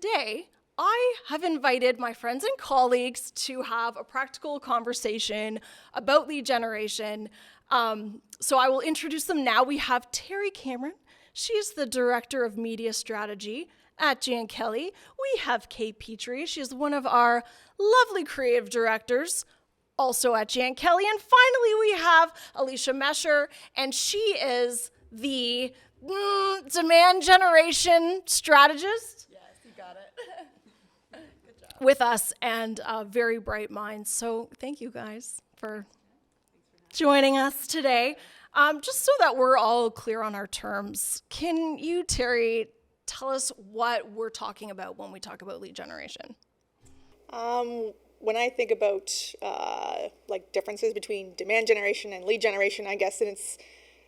today, I have invited my friends and colleagues to have a practical conversation about lead generation. So I will introduce them now. We have Terri Cameron. She is the Director of Media Strategy at Jan Kelly. We have Kate Petrie. She is one of our lovely creative directors, also at Jan Kelly. And finally, we have Alicia Mesher, and she is the demand generation strategist. Yes, you got it. Good job. With us, and very bright minds. So thank you guys for joining us today. Just so that we're all clear on our terms, can you, Terri, tell us what we're talking about when we talk about lead generation? When I think about differences between demand generation and lead generation, I guess in its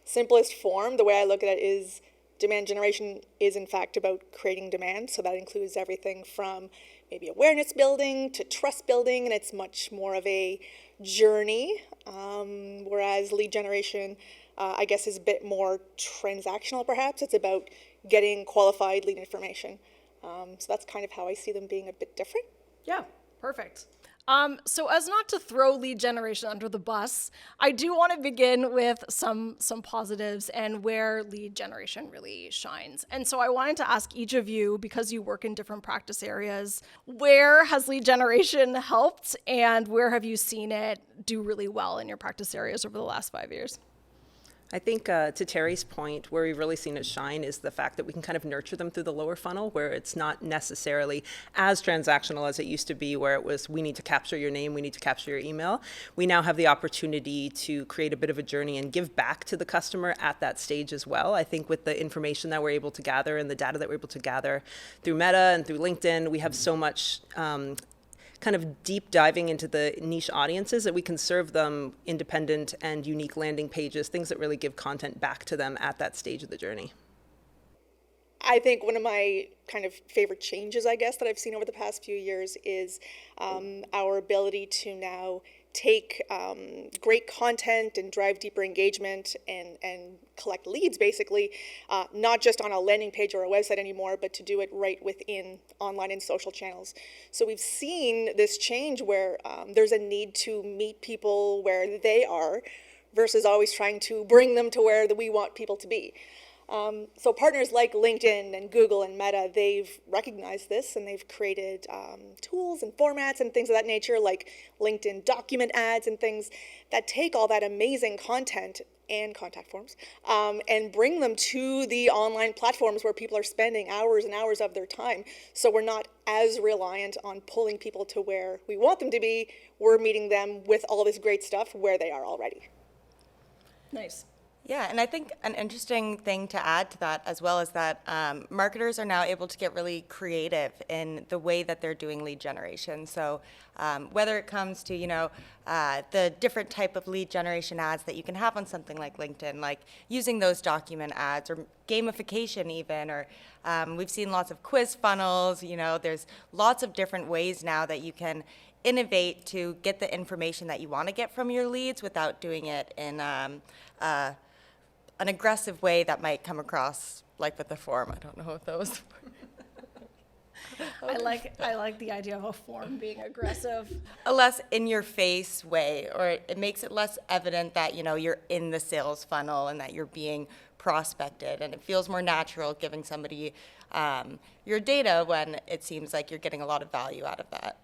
simplest form, the way I look at it is demand generation is in fact about creating demand. So that includes everything from maybe awareness building to trust building, and it's much more of a journey. Whereas lead generation, I guess, is a bit more transactional perhaps. It's about getting qualified lead information. So that's kind of how I see them being a bit different. Yeah, perfect. So as not to throw lead generation under the bus, I do want to begin with some positives and where lead generation really shines. And so I wanted to ask each of you, because you work in different practice areas, where has lead generation helped and where have you seen it do really well in your practice areas over the last 5 years? I think to Terri's point, where we've really seen it shine is the fact that we can kind of nurture them through the lower funnel, where it's not necessarily as transactional as it used to be, where it was, we need to capture your name, we need to capture your email. We now have the opportunity to create a bit of a journey and give back to the customer at that stage as well. I think with the information that we're able to gather and the data that we're able to gather through Meta and through LinkedIn, we have so much kind of deep diving into the niche audiences that we can serve them independent and unique landing pages, things that really give content back to them at that stage of the journey. I think one of my kind of favorite changes, I guess, that I've seen over the past few years is our ability to now take great content and drive deeper engagement and collect leads, basically, not just on a landing page or a website anymore, but to do it right within online and social channels. So we've seen this change where there's a need to meet people where they are versus always trying to bring them to where we want people to be. So partners like LinkedIn and Google and Meta, they've recognized this and they've created tools and formats and things of that nature, like LinkedIn document ads and things that take all that amazing content and contact forms and bring them to the online platforms where people are spending hours and hours of their time. So we're not as reliant on pulling people to where we want them to be. We're meeting them with all this great stuff where they are already. Nice. Yeah, and I think an interesting thing to add to that as well is that marketers are now able to get really creative in the way that they're doing lead generation. So whether it comes to, the different type of lead generation ads that you can have on something like LinkedIn, like using those document ads or gamification even, or we've seen lots of quiz funnels, there's lots of different ways now that you can innovate to get the information that you want to get from your leads without doing it in an aggressive way that might come across like with the form. I don't know if those. I like the idea of a form being aggressive. A less in-your-face way, or it makes it less evident that you're in the sales funnel and that you're being prospected, and it feels more natural giving somebody your data when it seems like you're getting a lot of value out of that.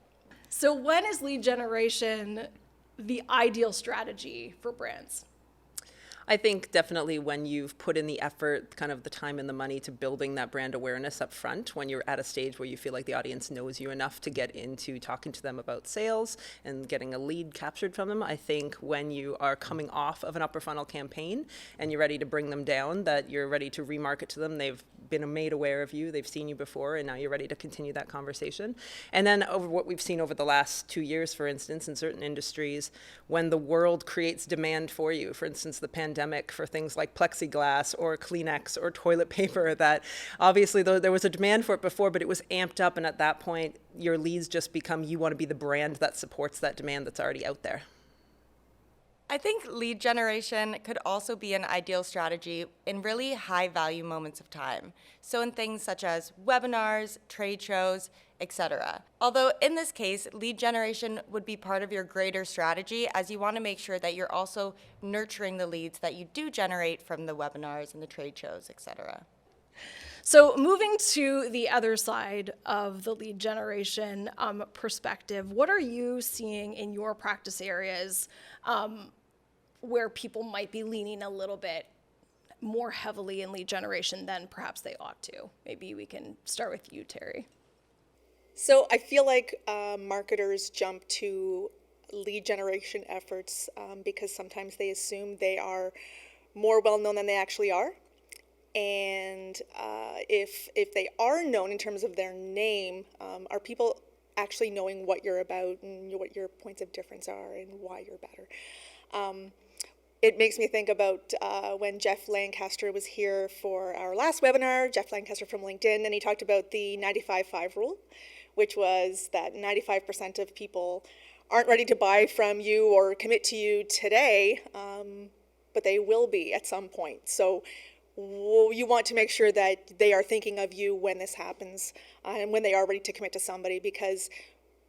So when is lead generation the ideal strategy for brands? I think definitely when you've put in the effort, kind of the time and the money to building that brand awareness up front, when you're at a stage where you feel like the audience knows you enough to get into talking to them about sales and getting a lead captured from them. I think when you are coming off of an upper funnel campaign and you're ready to bring them down, that you're ready to remarket to them, they've been made aware of you, they've seen you before, and now you're ready to continue that conversation. And then over what we've seen over the last 2 years, for instance, in certain industries, when the world creates demand for you, for instance, the pandemic for things like plexiglass or Kleenex or toilet paper, that obviously there was a demand for it before, but it was amped up, and at that point, your leads just become, you want to be the brand that supports that demand that's already out there. I think lead generation could also be an ideal strategy in really high value moments of time. So in things such as webinars, trade shows, etc. Although in this case, lead generation would be part of your greater strategy, as you want to make sure that you're also nurturing the leads that you do generate from the webinars and the trade shows, etc. So moving to the other side of the lead generation perspective, what are you seeing in your practice areas where people might be leaning a little bit more heavily in lead generation than perhaps they ought to? Maybe we can start with you, Terri. So I feel like marketers jump to lead generation efforts because sometimes they assume they are more well-known than they actually are. And if they are known in terms of their name, are people actually knowing what you're about and what your points of difference are and why you're better? It makes me think about when Jeff Lancaster was here for our last webinar, Jeff Lancaster from LinkedIn, and he talked about the 95-5 rule, which was that 95% of people aren't ready to buy from you or commit to you today, but they will be at some point. So you want to make sure that they are thinking of you when this happens and when they are ready to commit to somebody, because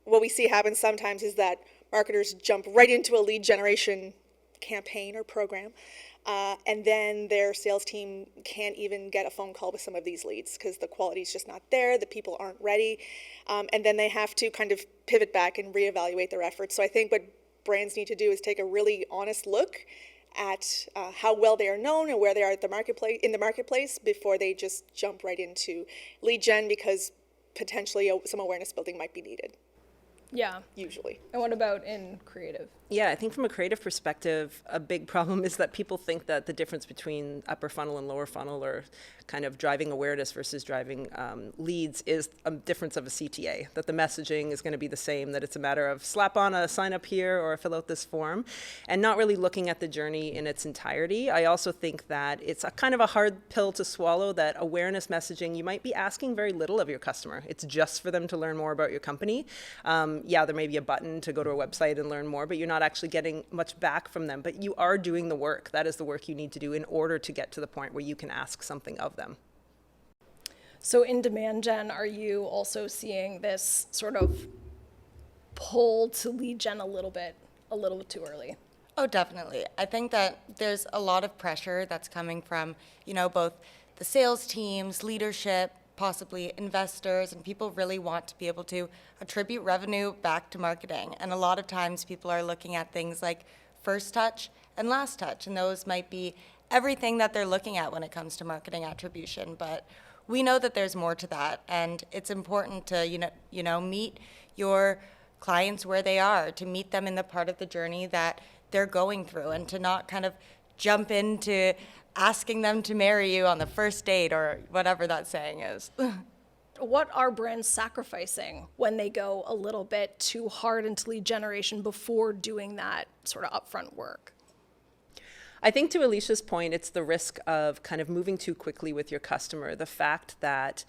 what we see happen sometimes is that marketers jump right into a lead generation campaign or program, and then their sales team can't even get a phone call with some of these leads because the quality is just not there, the people aren't ready, and then they have to kind of pivot back and reevaluate their efforts. So I think what brands need to do is take a really honest look at how well they are known and where they are at the marketplace before they just jump right into lead gen, because potentially some awareness building might be needed. Yeah. Usually. And what about in creative? Yeah, I think from a creative perspective, a big problem is that people think that the difference between upper funnel and lower funnel, or kind of driving awareness versus driving leads, is a difference of a CTA, that the messaging is going to be the same, that it's a matter of slap on a sign up here or fill out this form, and not really looking at the journey in its entirety. I also think that it's a kind of a hard pill to swallow, that awareness messaging, you might be asking very little of your customer. It's just for them to learn more about your company. Yeah, there may be a button to go to a website and learn more, but you're not actually getting much back from them. But you are doing the work. That is the work you need to do in order to get to the point where you can ask something of them. So in demand gen, are you also seeing this sort of pull to lead gen a little bit too early? Oh, definitely. I think that there's a lot of pressure that's coming from, both the sales teams, leadership, possibly investors, and people really want to be able to attribute revenue back to marketing. And a lot of times people are looking at things like first touch and last touch, and those might be everything that they're looking at when it comes to marketing attribution. But we know that there's more to that, and it's important to meet your clients where they are, to meet them in the part of the journey that they're going through, and to not kind of jump into asking them to marry you on the first date, or whatever that saying is. What are brands sacrificing when they go a little bit too hard into lead generation before doing that sort of upfront work? I think to Alicia's point, it's the risk of kind of moving too quickly with your customer. The fact that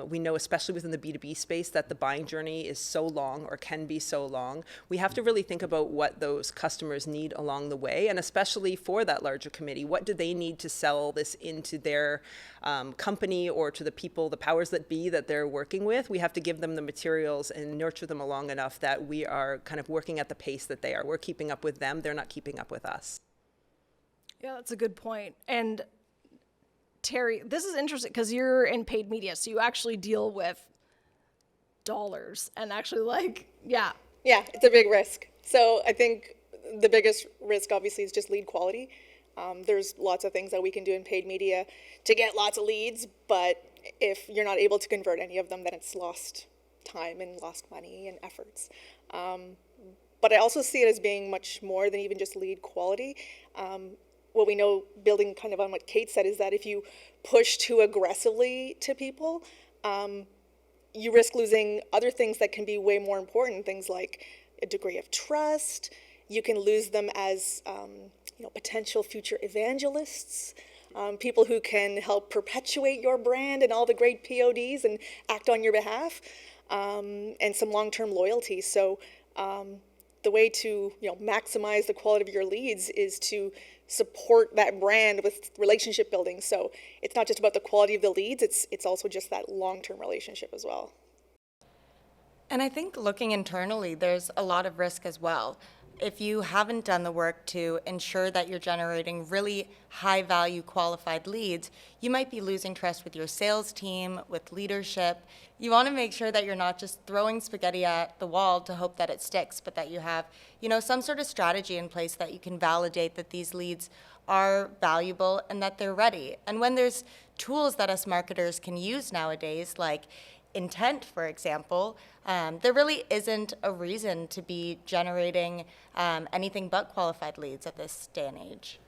we know, especially within the B2B space, that the buying journey is so long, or can be so long. We have to really think about what those customers need along the way, and especially for that larger committee, what do they need to sell this into their company or to the people, the powers that be that they're working with. We have to give them the materials and nurture them along enough that we are kind of working at the pace that they are. We're keeping up with them, they're not keeping up with us. Yeah, that's a good point. And Terri, this is interesting because you're in paid media, so you actually deal with dollars and actually Yeah, it's a big risk. So I think the biggest risk obviously is just lead quality. There's lots of things that we can do in paid media to get lots of leads, but if you're not able to convert any of them, then it's lost time and lost money and efforts. But I also see it as being much more than even just lead quality. What we know, building kind of on what Kate said, is that if you push too aggressively to people, you risk losing other things that can be way more important, things like a degree of trust. You can lose them as potential future evangelists, people who can help perpetuate your brand and all the great PODs and act on your behalf, and some long-term loyalty. So the way to maximize the quality of your leads is to support that brand with relationship building. So it's not just about the quality of the leads, it's also just that long-term relationship as well. And I think looking internally, there's a lot of risk as well. If you haven't done the work to ensure that you're generating really high value qualified leads, you might be losing trust with your sales team, with leadership. You want to make sure that you're not just throwing spaghetti at the wall to hope that it sticks, but that you have, some sort of strategy in place that you can validate that these leads are valuable and that they're ready. And when there's tools that us marketers can use nowadays, like intent, for example, there really isn't a reason to be generating anything but qualified leads at this day and age.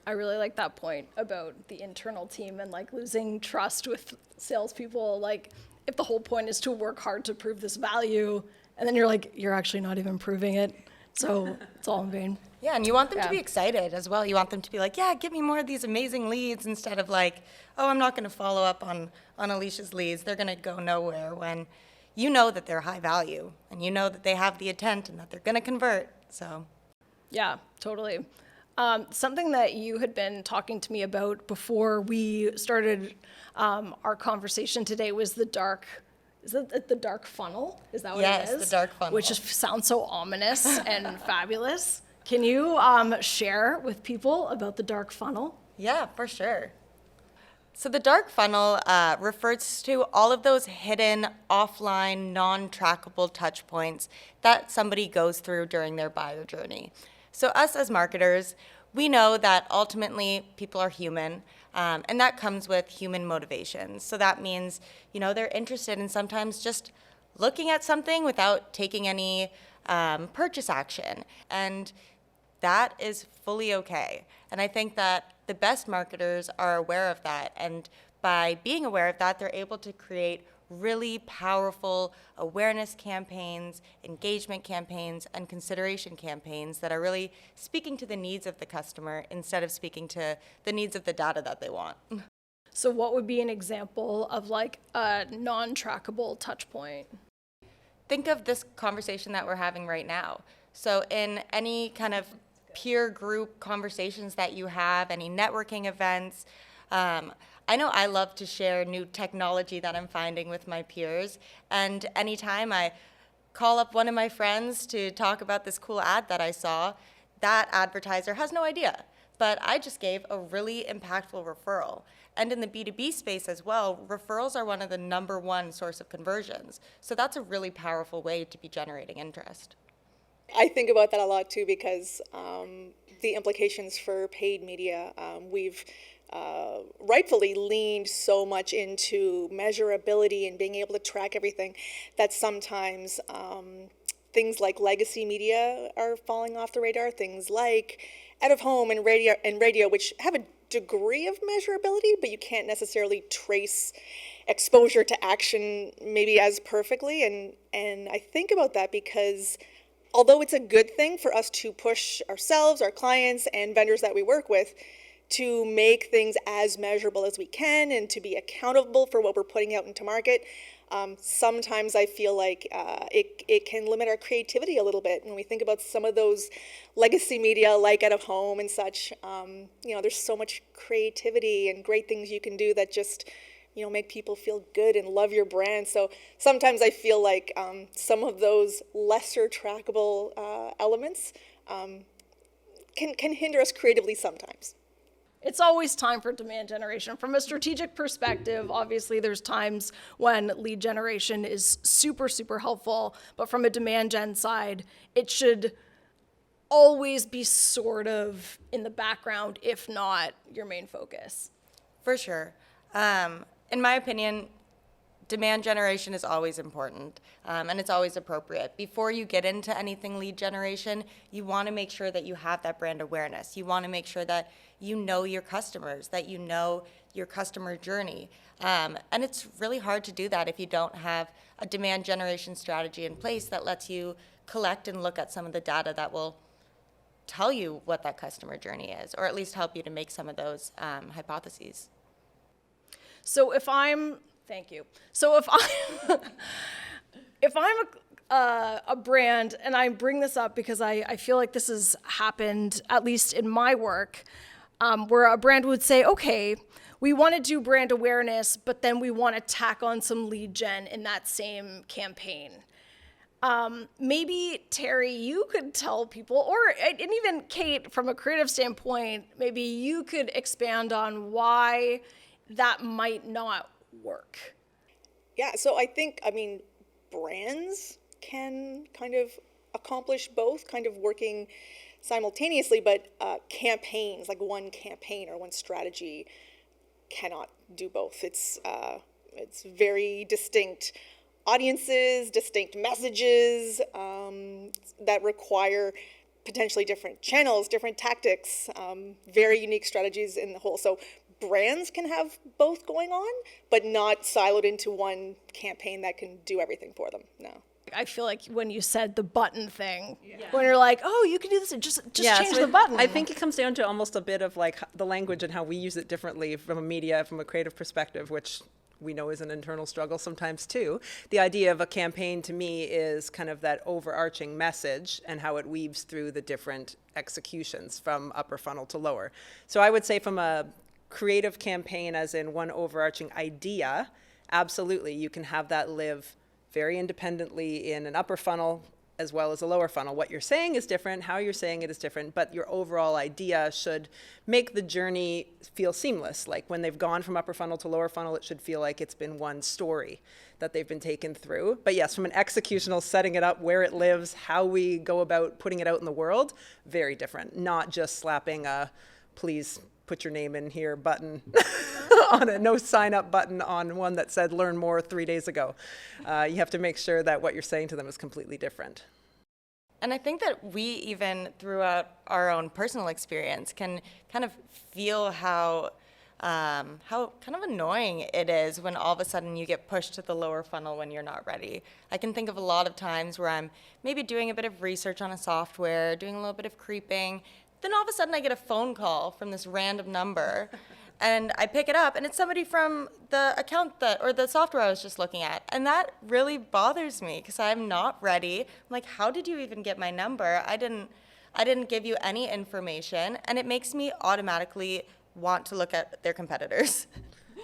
I really like that point about the internal team and like losing trust with salespeople. Like, if the whole point is to work hard to prove this value, and then you're actually not even proving it, so it's all in vain. Yeah, and you want them to Yeah. be excited as well. You want them to be like, yeah, give me more of these amazing leads, instead of like, oh, I'm not going to follow up on Alicia's leads. They're going to go nowhere, when you know that they're high value and you know that they have the intent and that they're going to convert. So, Yeah, totally. Something that you had been talking to me about before we started our conversation today was the dark. Is it the dark funnel? Is that what Yes, it is? the dark funnel. Which just sounds so ominous and fabulous. Can you share with people about the dark funnel? yeah, for sure. So the dark funnel refers to all of those hidden, offline, non-trackable touch points that somebody goes through during their buyer journey. So us as marketers, we know that ultimately people are human, and that comes with human motivations. So that means, they're interested in sometimes just looking at something without taking any purchase action. And that is fully okay. And I think that the best marketers are aware of that. And by being aware of that, they're able to create really powerful awareness campaigns, engagement campaigns, and consideration campaigns that are really speaking to the needs of the customer instead of speaking to the needs of the data that they want. So what would be an example of like a non-trackable touch point? Think of this conversation that we're having right now. So in any kind of peer group conversations that you have, any networking events, I know I love to share new technology that I'm finding with my peers, and anytime I call up one of my friends to talk about this cool ad that I saw, that advertiser has no idea, but I just gave a really impactful referral. And in the B2B space as well, referrals are one of the #1 source of conversions. So that's a really powerful way to be generating interest. I think about that a lot too, because the implications for paid media, we've rightfully leaned so much into measurability and being able to track everything that sometimes things like legacy media are falling off the radar. Things like out of home and radio, which have a degree of measurability, but you can't necessarily trace exposure to action maybe as perfectly. And I think about that because although it's a good thing for us to push ourselves, our clients, and vendors that we work with to make things as measurable as we can and to be accountable for what we're putting out into market, sometimes I feel like it can limit our creativity a little bit. When we think about some of those legacy media like out of home and such, there's so much creativity and great things you can do that just make people feel good and love your brand. So sometimes I feel like some of those lesser trackable elements can hinder us creatively sometimes. It's always time for demand generation. From a strategic perspective, obviously there's times when lead generation is super, super helpful, but from a demand gen side, it should always be sort of in the background, if not your main focus. For sure. In my opinion, demand generation is always important, and it's always appropriate. Before you get into anything lead generation, you want to make sure that you have that brand awareness. You want to make sure that you know your customers, that you know your customer journey. And it's really hard to do that if you don't have a demand generation strategy in place that lets you collect and look at some of the data that will tell you what that customer journey is, or at least help you to make some of those hypotheses. So if I'm a brand, and I bring this up because I feel like this has happened, at least in my work, where a brand would say, okay, we want to do brand awareness, but then we want to tack on some lead gen in that same campaign. Maybe Terri, you could tell people, and even Kate, from a creative standpoint, maybe you could expand on why that might not work. Yeah, so I mean, brands can kind of accomplish both, kind of working simultaneously, but campaigns, like one campaign or one strategy, cannot do both. It's very distinct audiences, distinct messages that require potentially different channels, different tactics, very unique strategies in the whole. So brands can have both going on, but not siloed into one campaign that can do everything for them. No. I feel like when you said the button thing, when you're like, oh, you can do this, just change the button. I think it comes down to almost a bit of like the language and how we use it differently from a media, from a creative perspective, which we know is an internal struggle sometimes too. The idea of a campaign to me is kind of that overarching message and how it weaves through the different executions from upper funnel to lower. So I would say from a creative campaign, as in one overarching idea, absolutely, you can have that live very independently in an upper funnel as well as a lower funnel. What you're saying is different, how you're saying it is different, but your overall idea should make the journey feel seamless. Like when they've gone from upper funnel to lower funnel, it should feel like it's been one story that they've been taken through. But yes, from an executional, setting it up, where it lives, how we go about putting it out in the world, very different. Not just slapping a please put your name in here button on a no sign up button on one that said learn more 3 days ago. You have to make sure that what you're saying to them is completely different. And I think that we, even throughout our own personal experience, can kind of feel how kind of annoying it is when all of a sudden you get pushed to the lower funnel when you're not ready. I can think of a lot of times where I'm maybe doing a bit of research on a software, doing a little bit of creeping, then all of a sudden I get a phone call from this random number, and I pick it up, and it's somebody from the account or the software I was just looking at. And that really bothers me because I'm not ready. I'm like, how did you even get my number? I didn't give you any information, and it makes me automatically want to look at their competitors.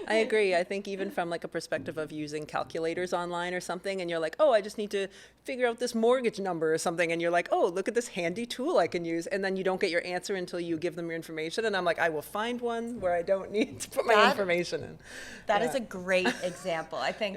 I agree. I think even from like a perspective of using calculators online or something, and you're like, oh, I just need to figure out this mortgage number or something, and you're like, oh, look at this handy tool I can use, and then you don't get your answer until you give them your information, and I'm like, I will find one where I don't need to put my information in. That is a great example. I think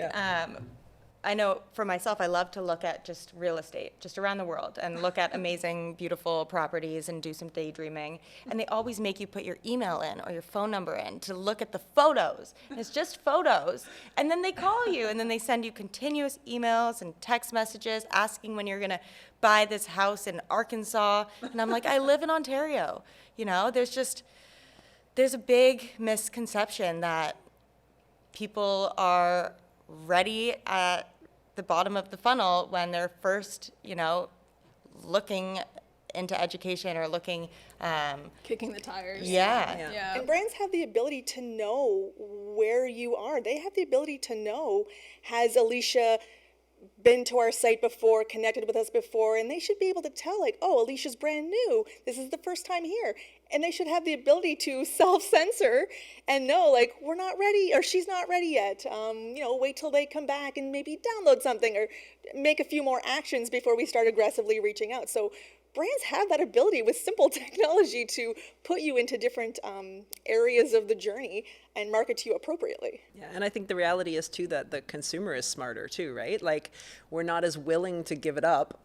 I know for myself, I love to look at just real estate, just around the world, and look at amazing, beautiful properties and do some daydreaming. And they always make you put your email in or your phone number in to look at the photos. And it's just photos. And then they call you, and then they send you continuous emails and text messages asking when you're going to buy this house in Arkansas. And I'm like, I live in Ontario. You know, there's a big misconception that people are ready at the bottom of the funnel when they're first, looking into education or looking kicking the tires. Yeah. And brands have the ability to know where you are. They have the ability to know, has Alicia been to our site before, connected with us before, and they should be able to tell, like, oh, Alicia's brand new. This is the first time here. And they should have the ability to self-censor and know, like, we're not ready, or she's not ready yet. Wait till they come back and maybe download something or make a few more actions before we start aggressively reaching out. So brands have that ability with simple technology to put you into different areas of the journey and market to you appropriately. Yeah, and I think the reality is too that the consumer is smarter too, right? Like we're not as willing to give it up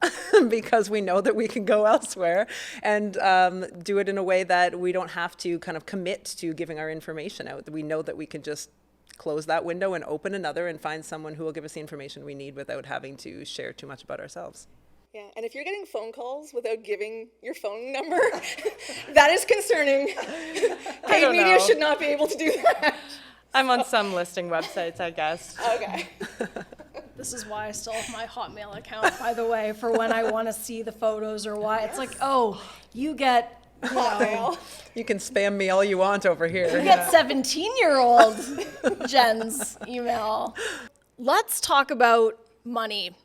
because we know that we can go elsewhere and do it in a way that we don't have to kind of commit to giving our information out. We know that we can just close that window and open another and find someone who will give us the information we need without having to share too much about ourselves. Yeah, and if you're getting phone calls without giving your phone number, that is concerning. Paid media should not be able to do that. I'm on some listing websites, I guess. Okay. This is why I still have my Hotmail account, by the way, for when I want to see the photos or why. It's like, oh, you get Hotmail. You can spam me all you want over here. You get 17-year-old Jen's email. Let's talk about money.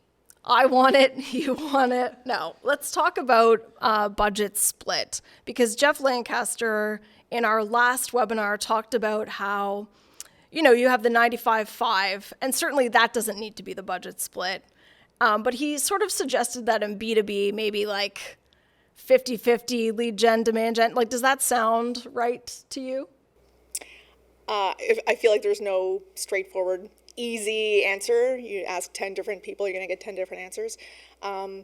I want it, you want it. No, let's talk about budget split, because Jeff Lancaster in our last webinar talked about how, you have the 95-5, and certainly that doesn't need to be the budget split. But he sort of suggested that in B2B, maybe like 50-50 lead gen, demand gen. Like, does that sound right to you? I feel like there's no straightforward, easy answer. You ask 10 different people, you're going to get 10 different answers. I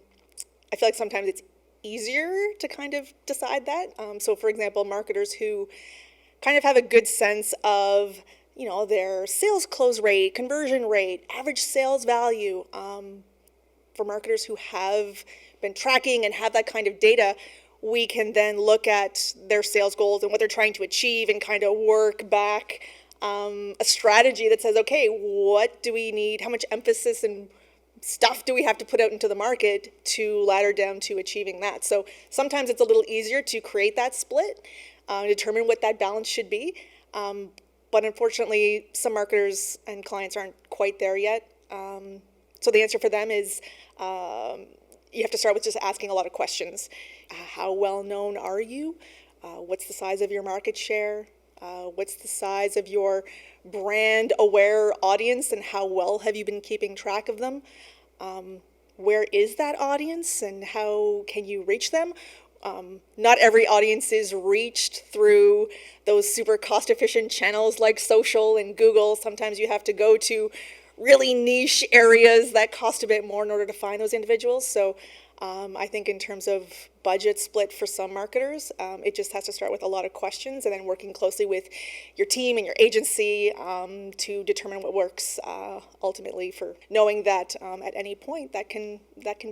feel like sometimes it's easier to kind of decide that. So for example, marketers who kind of have a good sense of, their sales close rate, conversion rate, average sales value. For marketers who have been tracking and have that kind of data, we can then look at their sales goals and what they're trying to achieve and kind of work back a strategy that says, okay, what do we need? How much emphasis and stuff do we have to put out into the market to ladder down to achieving that? So sometimes it's a little easier to create that split, determine what that balance should be. But unfortunately, some marketers and clients aren't quite there yet. So the answer for them is you have to start with just asking a lot of questions. How well known are you? What's the size of your market share? What's the size of your brand aware audience, and how well have you been keeping track of them? Where is that audience and how can you reach them? Not every audience is reached through those super cost efficient channels like social and Google. Sometimes you have to go to really niche areas that cost a bit more in order to find those individuals. So I think in terms of budget split for some marketers, it just has to start with a lot of questions and then working closely with your team and your agency to determine what works ultimately, for knowing that at any point that can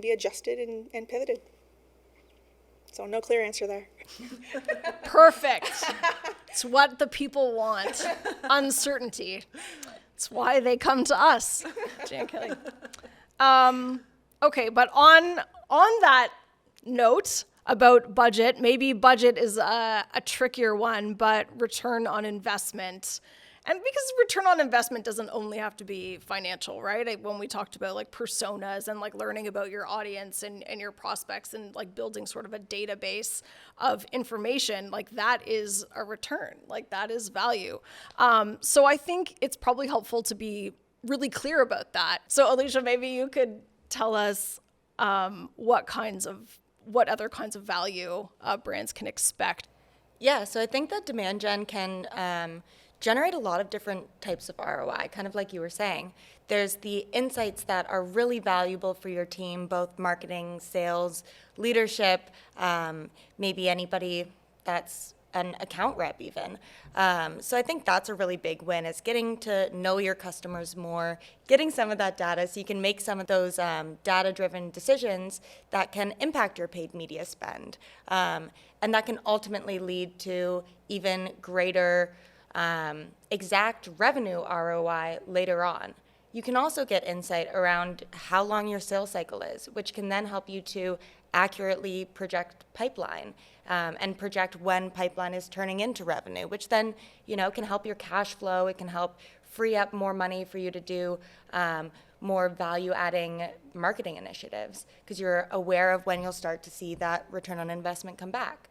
be adjusted and pivoted. So no clear answer there. Perfect. It's what the people want. Uncertainty. It's why they come to us. Jan Kelly. Okay, but on that note about budget, maybe budget is a trickier one, but return on investment. And because return on investment doesn't only have to be financial, right? When we talked about like personas and like learning about your audience and your prospects and like building sort of a database of information, like that is a return, like that is value. So I think it's probably helpful to be really clear about that. So Alicia, maybe you could tell us what other kinds of value brands can expect. Yeah, so I think that demand gen can generate a lot of different types of ROI, kind of like you were saying. There's the insights that are really valuable for your team, both marketing, sales, leadership, maybe anybody that's an account rep even. So I think that's a really big win, is getting to know your customers more, getting some of that data so you can make some of those data-driven decisions that can impact your paid media spend. And that can ultimately lead to even greater exact revenue ROI later on. You can also get insight around how long your sales cycle is, which can then help you to accurately project pipeline and project when pipeline is turning into revenue, which then can help your cash flow. It can help free up more money for you to do more value-adding marketing initiatives, because you're aware of when you'll start to see that return on investment come back.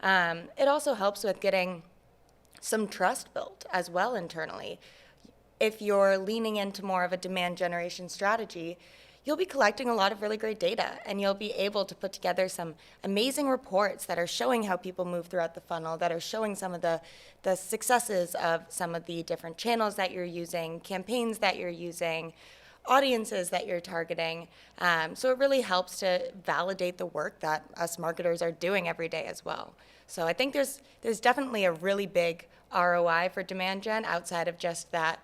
It also helps with getting some trust built as well internally. If you're leaning into more of a demand generation strategy, you'll be collecting a lot of really great data, and you'll be able to put together some amazing reports that are showing how people move throughout the funnel, that are showing some of the successes of some of the different channels that you're using, campaigns that you're using, audiences that you're targeting. So it really helps to validate the work that us marketers are doing every day as well. So I think there's definitely a really big ROI for demand gen outside of just that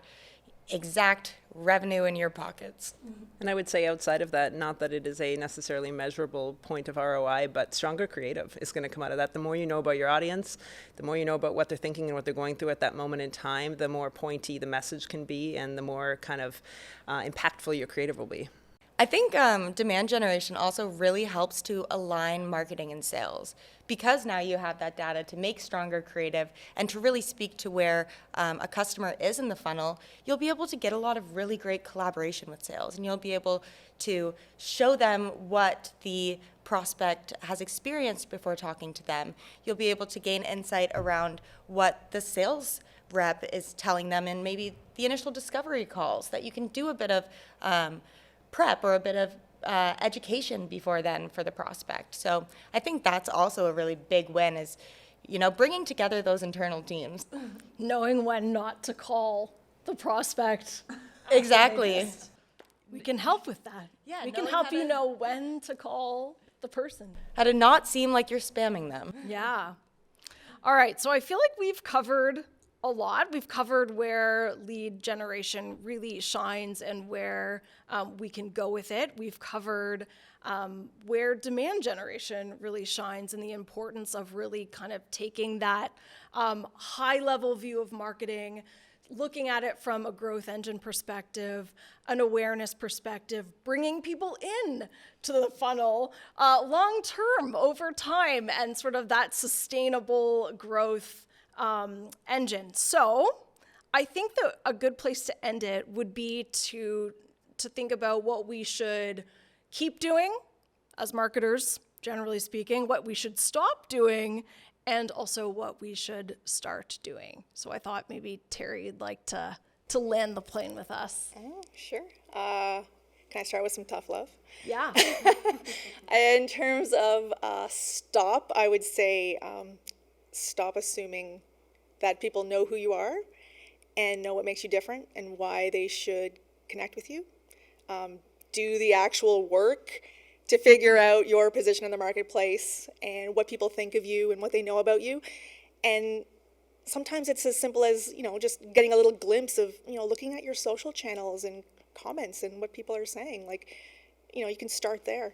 exact revenue in your pockets. And I would say outside of that, not that it is a necessarily measurable point of ROI, but stronger creative is going to come out of that. The more you know about your audience, the more you know about what they're thinking and what they're going through at that moment in time, the more pointy the message can be and the more kind of impactful your creative will be. I think demand generation also really helps to align marketing and sales, because now you have that data to make stronger creative and to really speak to where a customer is in the funnel. You'll be able to get a lot of really great collaboration with sales, and you'll be able to show them what the prospect has experienced before talking to them. You'll be able to gain insight around what the sales rep is telling them in maybe the initial discovery calls, that you can do a bit of prep or a bit of education before then for the prospect. So I think that's also a really big win, is, bringing together those internal teams. Knowing when not to call the prospect. Exactly. We can help with that. Yeah, we can knowing help how you to- know when to call the person. How to not seem like you're spamming them. Yeah. All right, so I feel like we've covered a lot. We've covered where lead generation really shines and where we can go with it. We've covered where demand generation really shines and the importance of really kind of taking that high-level view of marketing, looking at it from a growth engine perspective, an awareness perspective, bringing people in to the funnel long-term over time, and sort of that sustainable growth engine. So I think that a good place to end it would be to think about what we should keep doing as marketers, generally speaking, what we should stop doing, and also what we should start doing. So I thought maybe Terri, you'd like to land the plane with us. Oh, sure. Can I start with some tough love? Yeah. In terms of stop, I would say stop assuming that people know who you are and know what makes you different and why they should connect with you. Do the actual work to figure out your position in the marketplace and what people think of you and what they know about you. And sometimes it's as simple as, just getting a little glimpse of, looking at your social channels and comments and what people are saying. Like, you can start there.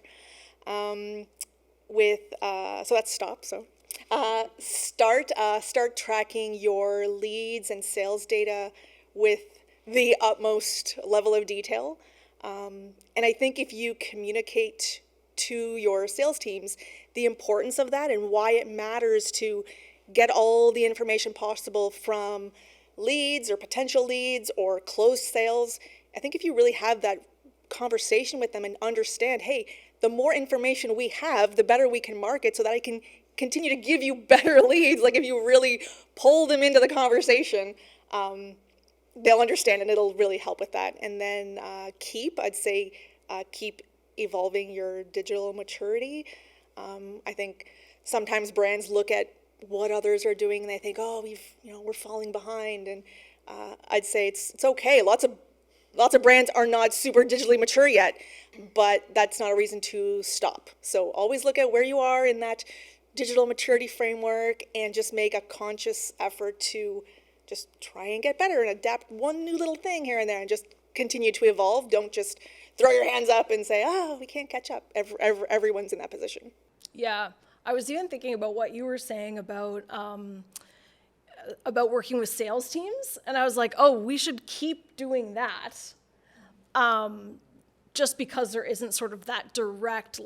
So that's stop. So start tracking your leads and sales data with the utmost level of detail. And I think if you communicate to your sales teams the importance of that and why it matters to get all the information possible from leads or potential leads or closed sales, I think if you really have that conversation with them and understand, hey, the more information we have, the better we can market so that I can continue to give you better leads. Like if you really pull them into the conversation, they'll understand and it'll really help with that. And then I'd say keep evolving your digital maturity. I think sometimes brands look at what others are doing and they think, oh, we're falling behind. And I'd say it's okay. Lots of brands are not super digitally mature yet, but that's not a reason to stop. So always look at where you are in that digital maturity framework and just make a conscious effort to just try and get better and adapt one new little thing here and there and just continue to evolve. Don't just throw your hands up and say, oh, we can't catch up. Everyone's in that position. Yeah. I was even thinking about what you were saying about working with sales teams. And I was like, oh, we should keep doing that. Just because there isn't sort of that direct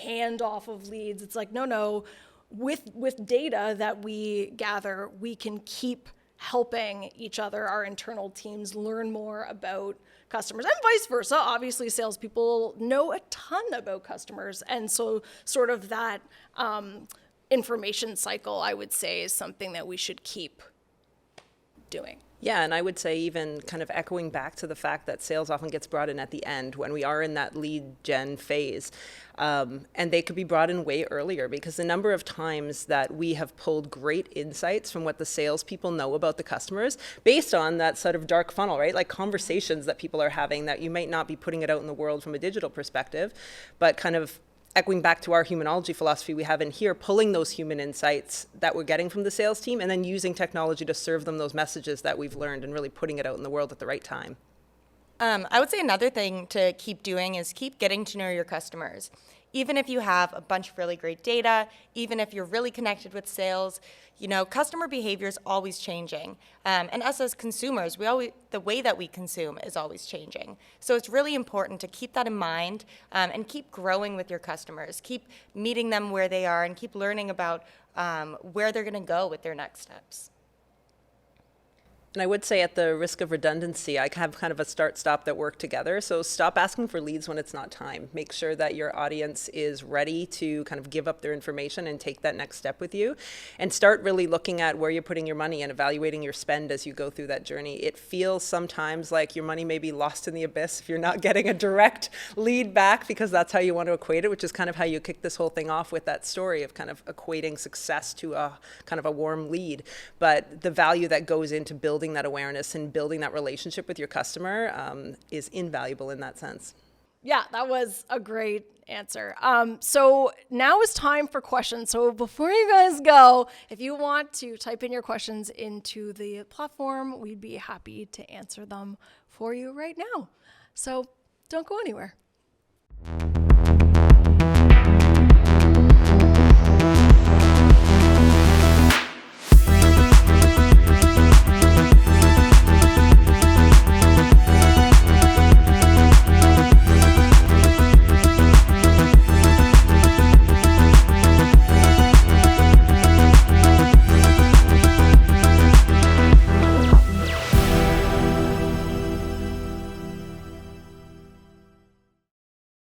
handoff of leads. It's like, no, with data that we gather, we can keep helping each other, our internal teams, learn more about customers and vice versa. Obviously, salespeople know a ton about customers. And so sort of that information cycle, I would say, is something that we should keep doing. Yeah, and I would say even kind of echoing back to the fact that sales often gets brought in at the end when we are in that lead gen phase. And they could be brought in way earlier because the number of times that we have pulled great insights from what the salespeople know about the customers based on that sort of dark funnel, right? Like conversations that people are having that you might not be putting it out in the world from a digital perspective, but kind of echoing back to our Humanology philosophy we have in here, pulling those human insights that we're getting from the sales team and then using technology to serve them those messages that we've learned and really putting it out in the world at the right time. I would say another thing to keep doing is keep getting to know your customers. even if you have a bunch of really great data, even if you're really connected with sales, customer behavior is always changing. And us as consumers, the way that we consume is always changing. So it's really important to keep that in mind and keep growing with your customers, keep meeting them where they are, and keep learning about where they're going to go with their next steps. And I would say, at the risk of redundancy, I have kind of a start-stop that work together. So stop asking for leads when it's not time. Make sure that your audience is ready to kind of give up their information and take that next step with you. And start really looking at where you're putting your money and evaluating your spend as you go through that journey. It feels sometimes like your money may be lost in the abyss if you're not getting a direct lead back, because that's how you want to equate it, which is kind of how you kick this whole thing off with that story of kind of equating success to a kind of a warm lead. But the value that goes into building that awareness and building that relationship with your customer is invaluable in that sense. Yeah, that was a great answer. So now is time for questions. So before you guys go, if you want to type in your questions into the platform, we'd be happy to answer them for you right now. So don't go anywhere.